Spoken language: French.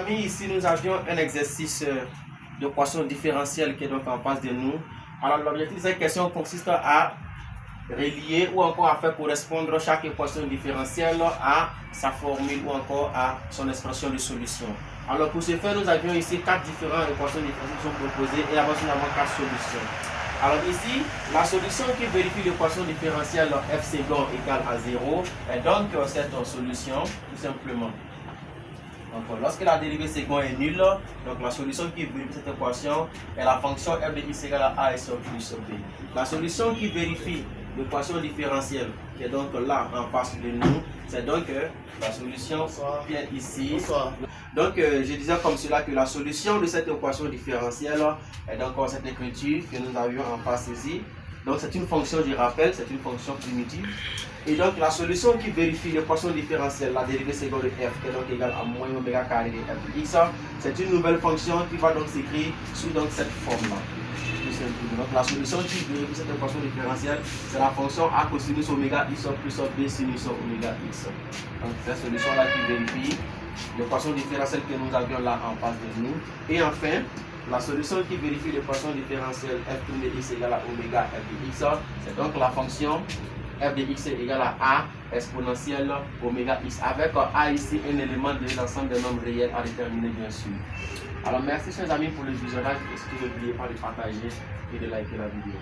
amis, ici nous avions un exercice d'équation différentielle qui est donc en face de nous. Alors l'objectif de cette question consiste à relier ou encore à faire correspondre chaque équation différentielle à sa formule ou encore à son expression de solution. Alors pour ce faire, nous avions ici 4 différentes équations différentielles qui sont proposées et avant nous avons 4 solutions. Alors ici, la solution qui vérifie l'équation différentielle f second égale à 0 est donc cette solution tout simplement. Donc lorsque la dérivée second est nulle, donc la solution qui vérifie cette équation est la fonction f de x égale à s plus b. La solution qui vérifie l'équation différentielle qui est donc là en face de nous, c'est donc la solution qui est ici. Donc je disais comme cela que la solution de cette équation différentielle est donc cette écriture que nous avions en face ici. Donc c'est une fonction, je rappelle, c'est une fonction primitive. Et donc la solution qui vérifie l'équation différentielle, la dérivée seconde de f qui est donc égale à moins oméga carré de f de x, c'est une nouvelle fonction qui va donc s'écrire sous donc cette forme-là. Donc la solution qui vérifie cette équation différentielle, c'est la fonction a cosinus oméga x plus b sinus oméga x. Donc c'est cette solution-là qui vérifie l'équation différentielle que nous avions là en face de nous. Et enfin, la solution qui vérifie l'équation différentielle f de x égale à oméga f de x, c'est donc la fonction f de x égale à a exponentielle oméga x, avec a ici un élément de l'ensemble des nombres réels à déterminer bien sûr. Alors merci chers amis pour le visionnage et surtout n'oubliez pas de partager et de liker la vidéo.